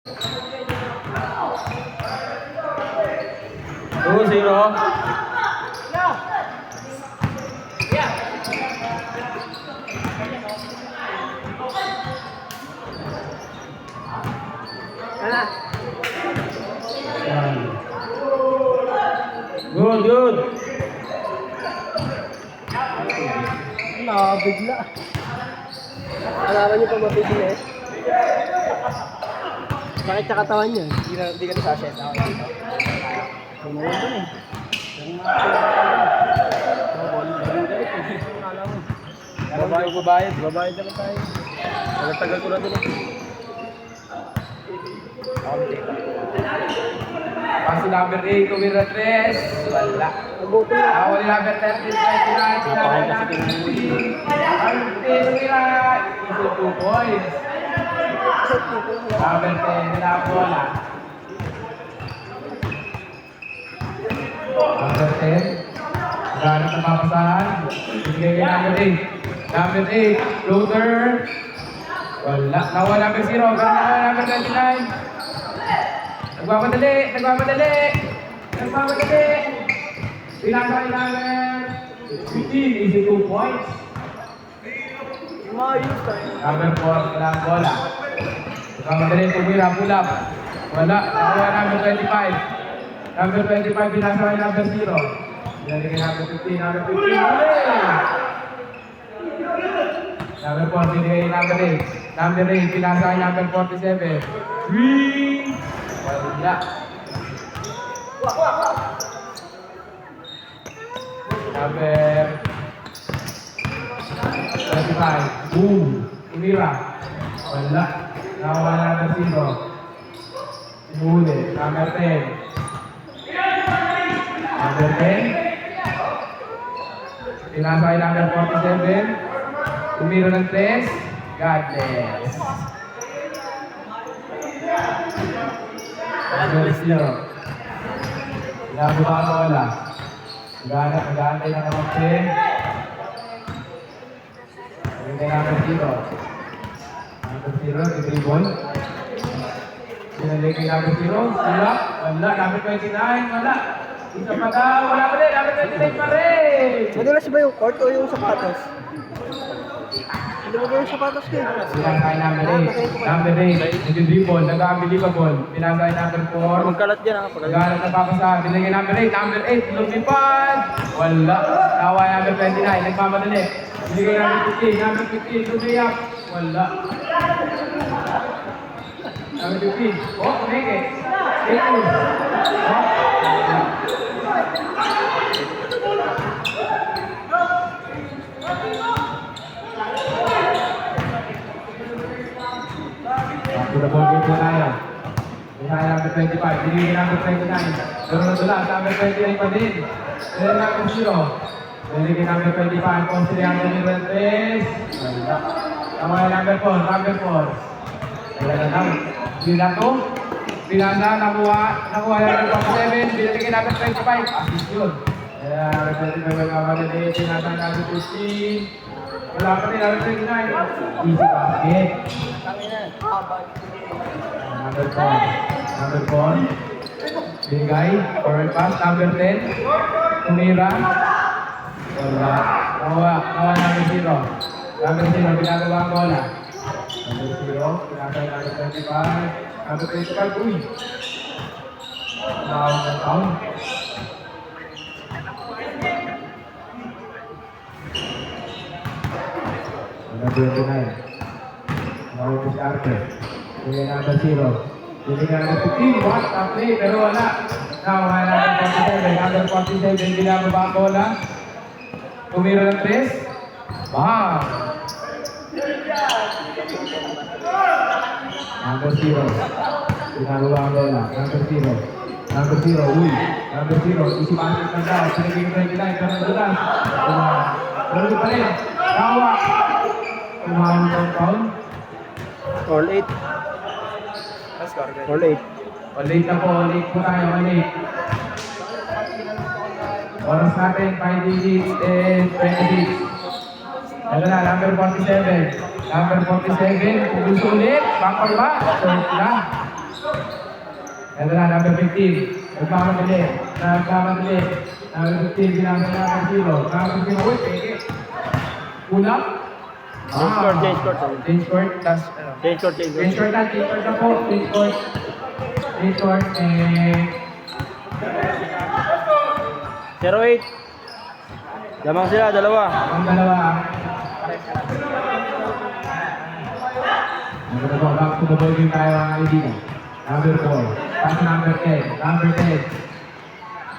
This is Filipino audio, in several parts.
2-0. Good, good. Nakabigla. Alaman niyo pa mabigla eh. Bakit sa katawan niya? Hindi ka nasa-set ako dito. Ano naman dun eh. Babayad naman tayo. Tagal ko na dun eh. Pasi number 8, tumira 3. Wala. Nagutom na. Ako ni number 13, 29. Pinakain natin tumira. Iso 2 points. Number 10, nila bola. Number 10. Ganap na papasahan. Bigay kay number 8. Number 8, floater. Wala. Nawa number 0. Ganap na number 29. Nagmamadali! Pinasakay namin 15, easy 2 points. Maayos tayo. Number 4, wala ang bola. Nagmamadali, tumira, pull up. Wala, nakuha number 25. Number 25, pinasakay number 0. Pinasakay number 15, number 15, huli! Number 4, pinigay number 8. Number 8, pinasakay number 47. 3! Wala. Number 35. Boom. Tumira. Wala. Nakuha number 0. Huli. Number 10. Number 10. Pinasakay number 47. Tumira ng 3. God bless. Number 0. Ginagawa ang bola. Nag-aantay na naman 10. Nagintay number 0. Number 0, dribble. Sinalik kay number 0. Sila. Wala. Number 29. Wala. Isa pa daw. Wala pa rin. Number 29 pa rin. Madulas ba yung court o yung sapatos? Hindi mo ba yung sapatos ko eh? Pinasakay number 8. Number 8. Nag-dribble. Nag-unbelievable. Pinasakay number 4. Magkalat dyan ha. Naghanap na papasahan. Binigay number 8. Number 8. Lumipad. Wala. Nawa number 29. Nagmamadali. Binigay number 15. Number 15. Lumiyap. Wala. Number 15. Oh, kumike. Thank you. Back to the ball game po tayo. Binigay number 25. Binigay number 29. Pero natulas. Number 29 pa din. Binigay number 0. Binigay number 25. Consider ang number 3. Wala. Tama number 4. Number 4. Wala na lang. Binato. Pinasa. Nakuha number 47. Binigay number 25. Assist yun. Kaya number 25 magkamadali. Pinasa number 15. Wala pa rin number 29. Easy basket. Number 4. Number 4. Bigay. Forward pass. Number 10. Tumira. Wala. Nawa number 0. Number 0. Pinagawa ang bola. Number 0. Pinagawa number 25. Number 25. Uy. Down. Number 29. Nawa si Arthur. Bigay number 0. Bigay number 15. What a play. Pero wala. Nawa number 47. Number 47. Hindi na ba ang bola? Tumira ng 3. Bang! Number 0. Pinagawa ang bola. Number 0. Number 0. Uy. Number 0. Isi basket na daw. Pinaging 29. Pero nadulas. Pero pa rin. Nawa. Tumawag ng foul. All 8. All 8. All-8 na po. All-8 po tayo. All-8. Oras natin, 5 minutes and 20 minutes. Ito na, number 47. Number 47, pupulis ulit. Bangkol ba? Short na. Ito na, number 15. Nagmamadali. Number 15, binasa natin 0. Number 0, uy, peke. Kulang? Change court, change court. Change court, tas, Change court, change change court. court na po. Change court, 08. Lamang sila, dalawa. ang dalawa. Ito po, back to the ball game tayo ang kaibigan. Number 4. Pass number 10. Number 10.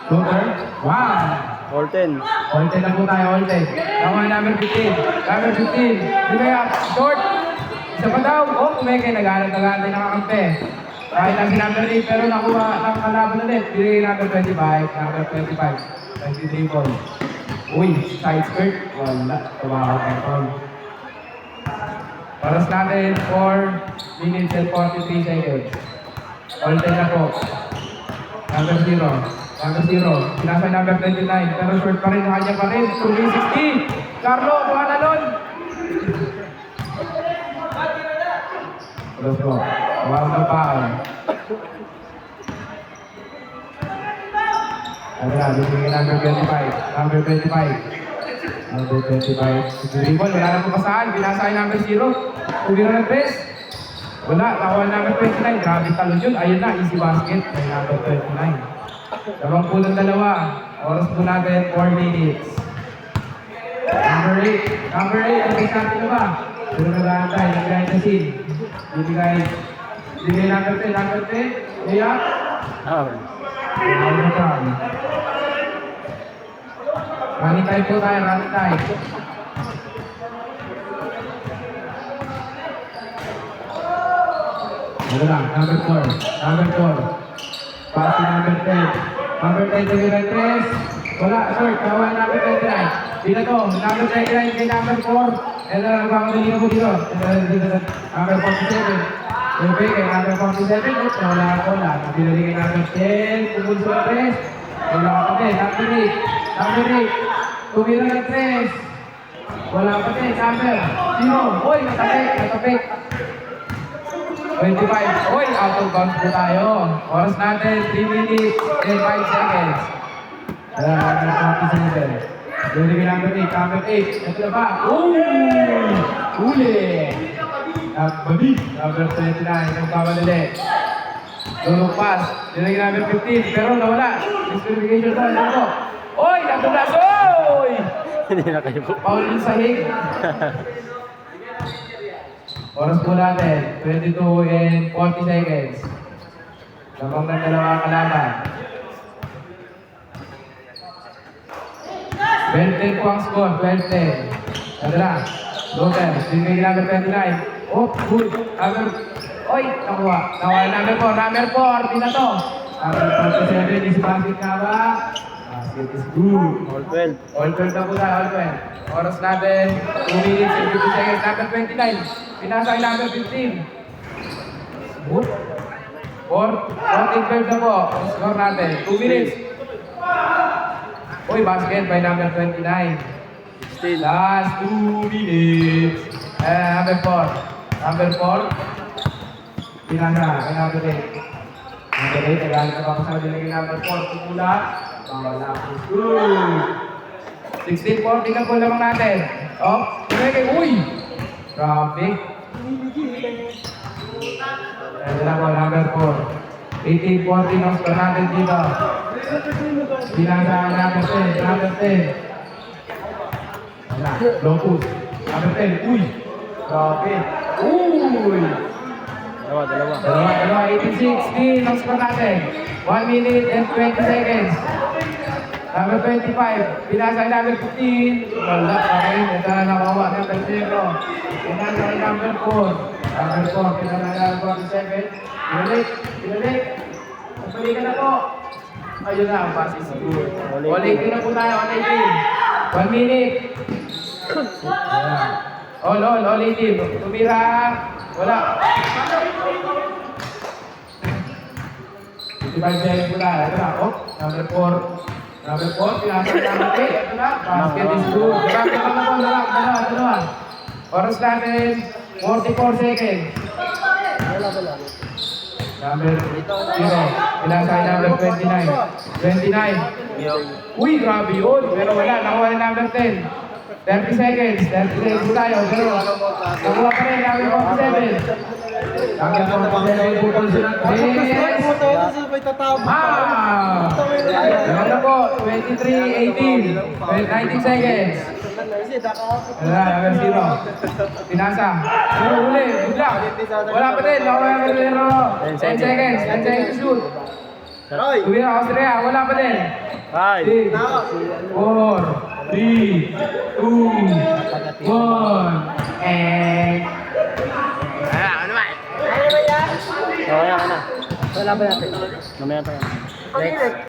Floater. Wow! All 10. All 10 na po tayo, all 10. Tama, number 15. Number 15. Di ba yan? Short. Isa pa daw. Oh, kumeke. Nag-aaral nakakampi. Kahit lang si number 8, pero nakuha ng kalaban ulit. Binigay number 25. Number 25. 23 ball. Uy, side skirt. Wala. Tumawag ng ball. Oras natin 4 minutes and 43 seconds. All 10 na po. Number 0. Number 0. Pinasa number 29. Pero short pa rin. Kanya pa rin. 260. Carlo, buka na nun. Let's go. Wow na pa. Ano na, bibigyan number 25. Number 25. Number 25. Dribble, wala na po kasaan. Binasa ay number 0. Tubiro ng 3. Wala, nakuha number 29. Grabe talon yun. Ayun na, easy basket. May number 29. Dalawang pulang dalawa. Oras po natin, 4 minutes. Number 8. Number 8, ang natin na ba? Pero nag-aantay, nag-aantay na scene. Bibigay number 10. Number 10. Iya. Ah, Ano pa? Running time po tayo, running time. Ano lang, number 4. Number 4. Pass to number 10. Number 10, Tubiro ng 3. Wala, short. Nakuha number 29. Dito to, number 29 kay number 4. Ito na, nagpakamali na po dito. Number 47. Okay, kay number 47. Oops, wala ako lang. Pinali kay number 10. Tubiro ng 3. Wala ka din. Number 8. Number 8. Tubiro ng 3. Wala ka din. Number 0. Uy, natapik. 25. Uy, out of bounds po tayo. Oras natin, 3 minutes and 5 seconds. Wala natin 47. Yung rin number 8. Number 8. Ito na ba? Uli! Badi. Number 29. Nagpapadali. Tulog pass. Yung rin number 15. Pero nawala. Disqualification doon. Ito po. Uy! Natulas! Uy! hindi na kayo po. Paul yung sahig. Oras po natin, 22 and 40 seconds. Lamang ng dalawa kalaban. 20 po ang score, 20. Ano na? Loter, bigay number 29. Oh, good. Number, oy, nakuha. Nakuha number 4. Number 4, pina to. Number 47, is basket na ba? Basket is good. All 12. All 12 na po tayo, all 12. Oras natin, 2 minutes and 50 seconds. Number 29. Pinasa ay number 15. Good. 14-12 na po. Score natin. 2 minutes. Uy, basket by number 29. Still. Last 2 minutes. Number 4. Number 4. Pinasa ay number 8. Number 8. Nagalit na pa sa kay number 4. Tumula. Wala. Good. 16-14 na po lamang natin. Oh, uy! Grabe. Ito na po, number 4. 18-14 ang score natin dito. Binasa ang number 10. Number 10. Wala, low push. Number 10. Uy! Grabe. Uy! Dalawa. 18-16 ang score natin. 1 minute and 20 seconds. Number 25. Binasa ang number 15. Wala pa rin. Ito na nakawa. Number 0. Binasa ang number 4. Number 4. Binasa ang number 47. Pinalik. Magbalikan na po. Ayun na, ang pass is good. All 18 na po tayo, all 18. 1 minute. All 18. Tumira. Wala. 55 seconds po tayo. Ito na, oh. Number 4. Number 4, pinasa number 8. Ito na, basket is good. Dalawa. Oras natin, 44 seconds. Number 0. Pinasa ay number 29. 29. Uy, grabe yun. Pero wala, nakuha ni number 10. 30 seconds. 30 seconds tayo. Pero nakuha pa rin number 47. Number 47 pupul sunod. Yes! Ah! Ano po? 23-18. 19 seconds. Wala, number 0. Pinasa. Pero uli, good luck. Wala pa din. Nakuha number 0. 10 seconds. 10 seconds to shoot. Uwi na, Austria. Wala pa din. 6, 4, 3, 2, 1, and... Okay, okay na. Wala ba natin? Mamaya tayo. Next.